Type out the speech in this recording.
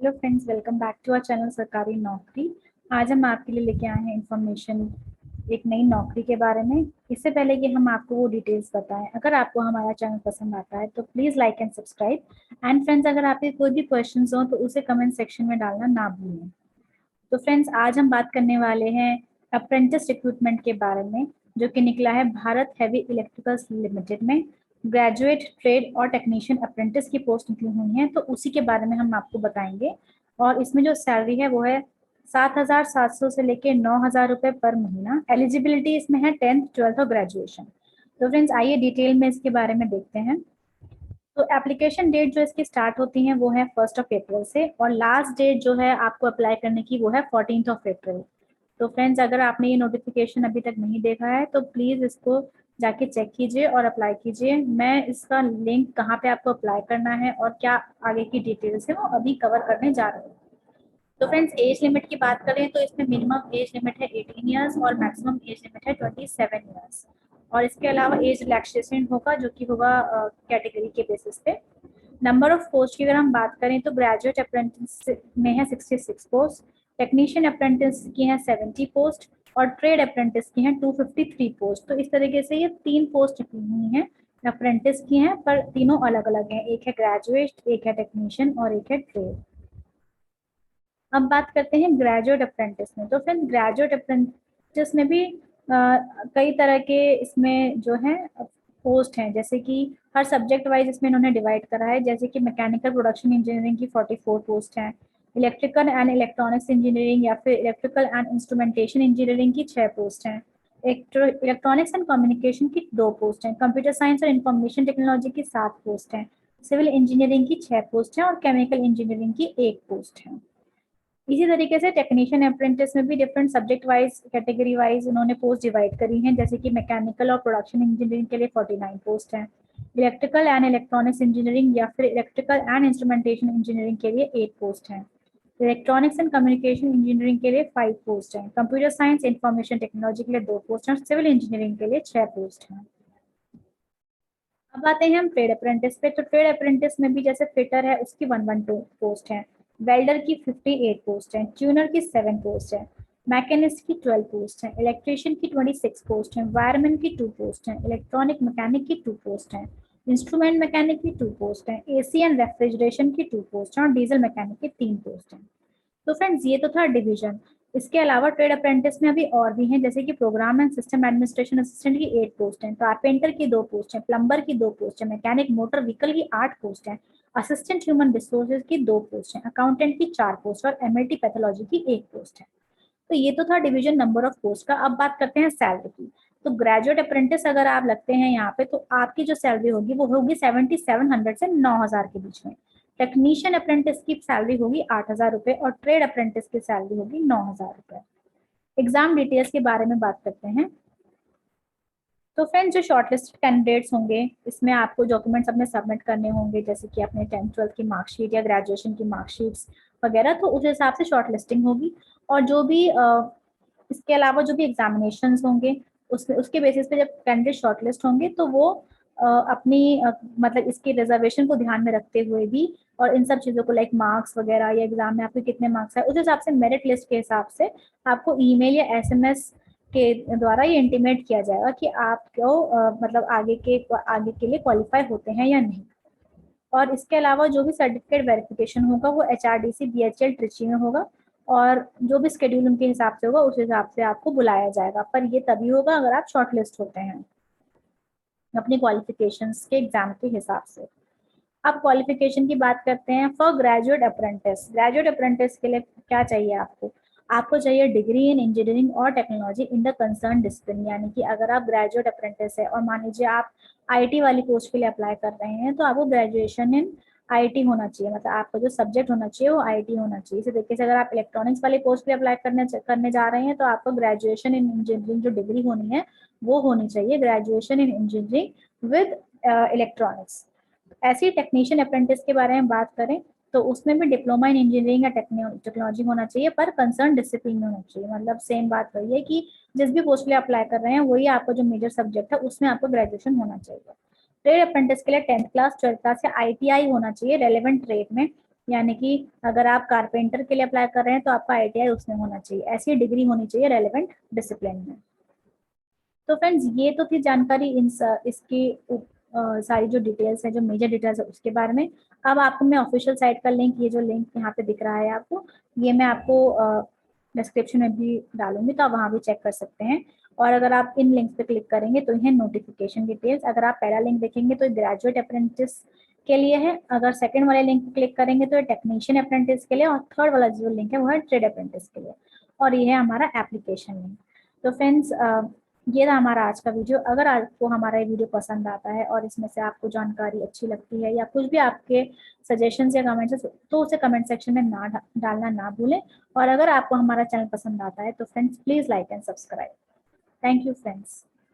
Hello friends, welcome back to our channel सरकारी नौकरी। आज हम आपके लिए लेके आए हैं इंफॉर्मेशन एक नई नौकरी के बारे में। इससे पहले कि हम आपको वो डिटेल्स बताएं, अगर आपको हमारा चैनल पसंद आता है तो please like and subscribe. And friends, अगर आपके कोई भी क्वेश्चंस हो तो उसे कमेंट सेक्शन में डालना ना भूलें। तो फ्रेंड्स, आज हम बात करने वाले हैं अप्रेंटिस रिक्रूटमेंट के बारे में, जो कि निकला है भारत हैवी इलेक्ट्रिकल्स लिमिटेड में। ग्रेजुएट, ट्रेड और टेक्नीशियन अप्रेंटिस की पोस्ट निकली हुई हैं, तो उसी के बारे में हम आपको बताएंगे। और इसमें जो सैलरी है वो है 7,700 से लेके 9,000 रुपये पर महीना। एलिजिबिलिटी इसमें है 10th 12th और ग्रेजुएशन। तो फ्रेंड्स, आइए डिटेल में इसके बारे में देखते हैं। तो एप्लीकेशन डेट जो इसकी स्टार्ट होती है वो है 1 अप्रैल से, और लास्ट डेट जो है आपको अप्लाई करने की वो है 14 अप्रैल। तो फ्रेंड्स, अगर आपने ये नोटिफिकेशन अभी तक नहीं देखा है तो प्लीज़ इसको जाके चेक कीजिए और अप्लाई कीजिए। मैं इसका लिंक कहाँ पे आपको अप्लाई करना है और क्या आगे की डिटेल्स है वो अभी कवर करने जा रही हूँ। तो फ्रेंड्स, एज लिमिट की बात करें तो इसमें मिनिमम एज लिमिट है 18 ईयर्स और मैक्सिमम एज लिमिट है 27 ईयर्स। और इसके अलावा एज रिलैक्सेशन होगा, जो कि होगा कैटेगरी के बेसिस पे। नंबर ऑफ पोस्ट की अगर हम बात करें तो ग्रेजुएट अप्रेंटिस में है 66 पोस्ट, टेक्नीशियन अप्रेंटिस की है 70 पोस्ट और ट्रेड अप्रेंटिस की हैं 253 पोस्ट। तो इस तरीके से ये 3 पोस्ट निकली हुई हैं अप्रेंटिस की हैं, पर तीनों अलग अलग हैं। एक है ग्रेजुएट, एक है टेक्नीशियन और एक है ट्रेड। अब बात करते हैं ग्रेजुएट अप्रेंटिस में। तो फ्रेंड्स, ग्रेजुएट अप्रेंटिस में भी कई तरह के इसमें जो है पोस्ट हैं, जैसे कि हर सब्जेक्ट वाइज इसमें इन्होंने डिवाइड करा है। जैसे कि मैकेनिकल प्रोडक्शन इंजीनियरिंग की 44 पोस्ट हैं, इलेक्ट्रिकल एंड इलेक्ट्रॉनिक्स इंजीनियरिंग या फिर इलेक्ट्रिकल एंड इंस्ट्रूमेंटेशन इंजीनियरिंग की 6 पोस्ट हैं, इलेक्ट्रॉनिक्स एंड कम्युनिकेशन की 2 पोस्ट हैं, कंप्यूटर साइंस और इंफॉर्मेशन टेक्नोलॉजी की 7 पोस्ट हैं, सिविल इंजीनियरिंग की 6 पोस्ट हैं और केमिकल इंजीनियरिंग की 1 पोस्ट है। इसी तरीके से टेक्नीशियन अप्रेंटिस में भी different subject wise category wise उन्होंने पोस्ट डिवाइड करी हैं। जैसे कि मैकेनिकल और प्रोडक्शन इंजीनियरिंग के लिए 49 पोस्ट हैं, इलेक्ट्रिकल एंड इलेक्ट्रॉनिक्स इंजीनियरिंग या फिर इलेक्ट्रिकल एंड इंस्ट्रूमेंटेशन इंजीनियरिंग के लिए 8 पोस्ट हैं, इलेक्ट्रॉनिक्स एंड कम्युनिकेशन इंजीनियरिंग के लिए 5 पोस्ट हैं, कंप्यूटर साइंस इंफॉर्मेशन टेक्नोलॉजी के लिए 2 पोस्ट हैं और सिविल इंजीनियरिंग के लिए 6 पोस्ट हैं। अब आते हैं हम ट्रेड अप्रेंटिस पे। तो ट्रेड अप्रेंटिस में भी जैसे फिटर है उसकी 112 पोस्ट है, वेल्डर की 58 पोस्ट है, ट्यूनर की 7 पोस्ट है, मैकेनिस्ट की 12 पोस्ट है, इलेक्ट्रीशियन की 26 पोस्ट है, वायरमैन की 2 पोस्ट है, इलेक्ट्रॉनिक मैकेनिक की 2 पोस्ट है, इंस्ट्रूमेंट मैकेनिक की 2 पोस्ट है, एसी एंड रेफ्रिजरेशन की 2 पोस्ट है और डीजल मैकेनिक की 3 पोस्ट है। तो फ्रेंड्स, ये तो था डिवीजन। इसके अलावा ट्रेड अप्रेंटिस में अभी और भी हैं, जैसे कि program and system administration assistant की 8 पोस्ट हैं, कारपेंटर की 2 पोस्ट हैं, प्लम्बर की 2 पोस्ट है, मैकेनिक मोटर व्हीकल की 8 पोस्ट है, असिस्टेंट ह्यूमन रिसोर्सेज की 2 पोस्ट है, अकाउंटेंट की 4 पोस्ट और एमएलटी पैथोलॉजी की 1 पोस्ट है। तो ये तो था डिवीजन नंबर ऑफ पोस्ट का। अब बात करते हैं सैलरी की। तो ग्रेजुएट अप्रेंटिस अगर आप लगते हैं यहाँ पे तो आपकी जो सैलरी होगी वो होगी 7,700 से 9,000 के बीच में। टेक्नीशियन अप्रेंटिस की सैलरी होगी 8,000 रुपए और ट्रेड अप्रेंटिस की सैलरी होगी 9,000 रुपए। एग्जाम डिटेल्स के बारे में बात करते हैं। तो फ्रेंड्स, जो शॉर्टलिस्टेड कैंडिडेट्स होंगे इसमें आपको डॉक्यूमेंट्स अपने सबमिट करने होंगे, जैसे कि अपने 10th 12th की मार्कशीट या ग्रेजुएशन की मार्कशीट्स वगैरह। तो उस हिसाब से शॉर्टलिस्टिंग होगी। और जो भी इसके अलावा जो भी एग्जामिनेशन होंगे उसके बेसिस पे जब कैंडिडेट शॉर्टलिस्ट होंगे तो वो अपनी मतलब इसकी रिजर्वेशन को ध्यान में रखते हुए भी और इन सब चीज़ों को लाइक मार्क्स वगैरह या एग्जाम में आपके कितने मार्क्स है उस हिसाब से मेरिट लिस्ट के हिसाब से आपको ईमेल या एसएमएस के द्वारा ये इंटीमेट किया जाएगा कि आपको मतलब आगे के लिए क्वालिफाई होते हैं या नहीं। और इसके अलावा जो भी सर्टिफिकेट वेरिफिकेशन होगा वो एचआरडीसी बीएचएल ट्रिची में होगा, और जो भी शेड्यूल उनके हिसाब से होगा उस हिसाब से आपको बुलाया जाएगा। पर ये तभी होगा अगर आप शॉर्टलिस्ट होते हैं अपनी क्वालिफिकेशंस के एग्जाम के हिसाब से। अब क्वालिफिकेशन की बात करते हैं। For graduate apprentice, graduate apprentice के लिए क्या चाहिए आपको? आपको चाहिए डिग्री इन इंजीनियरिंग और technology in the concern discipline. यानी कि अगर आप ग्रेजुएट अप्रेंटिस है और मान लीजिए आप आईटी वाली पोस्ट के लिए अप्लाई कर रहे हैं तो आपको ग्रेजुएशन इन आईटी होना चाहिए, मतलब आपका जो सब्जेक्ट होना चाहिए वो आईटी होना चाहिए। इसी तरीके से अगर आप इलेक्ट्रॉनिक्स वाली पोस्ट के लिए अप्लाई करने जा रहे हैं तो आपको ग्रेजुएशन इन इंजीनियरिंग जो डिग्री होनी है वो होनी चाहिए, graduation in engineering with electronics. ऐसे ही टेक्नीशियन अप्रेंटिस के बारे में बात करें तो उसमें भी डिप्लोमा इन इंजीनियरिंग या टेक्नोलॉजी होना चाहिए, पर कंसर्न डिसिप्लिन में होना चाहिए। मतलब सेम बात वही है कि जिस भी पोस्ट के लिए अप्लाई कर रहे हैं वही आपका जो मेजर सब्जेक्ट है उसमें आपको ग्रेजुएशन होना चाहिए। ट्रेड अप्रेंटिस के लिए 10th क्लास 12th क्लास या आईटीआई होना चाहिए रेलेवेंट ट्रेड में, यानी कि अगर आप कारपेंटर के लिए अप्लाई कर रहे हैं तो आपका ITI उसमें होना चाहिए, ऐसी डिग्री होनी चाहिए रेलेवेंट डिसिप्लिन में। तो फ्रेंड्स ये तो थी जानकारी इसकी सारी जो डिटेल्स है, जो मेजर डिटेल्स है उसके बारे में। अब आपको मैं ऑफिशियल साइट का लिंक, ये जो लिंक यहाँ पे दिख रहा है आपको, ये मैं आपको डिस्क्रिप्शन में भी डालूंगी, तो आप वहाँ भी चेक कर सकते हैं। और अगर आप इन लिंक्स पे क्लिक करेंगे तो यह नोटिफिकेशन डिटेल्स, अगर आप पहला लिंक देखेंगे तो ग्रेजुएट अप्रेंटिस के लिए है, अगर सेकंड वाले लिंक पे क्लिक करेंगे तो टेक्नीशियन अप्रेंटिस के लिए, और थर्ड वाला जो लिंक है वो है ट्रेड अप्रेंटिस के लिए, और ये है हमारा एप्लीकेशन लिंक। तो फ्रेंड्स ये था हमारा आज का वीडियो। अगर आपको हमारा ये वीडियो पसंद आता है और इसमें से आपको जानकारी अच्छी लगती है या कुछ भी आपके सजेशंस या कमेंट्स तो उसे कमेंट सेक्शन में ना डालना ना भूलें। और अगर आपको हमारा चैनल पसंद आता है तो friends please like and subscribe. Thank you friends.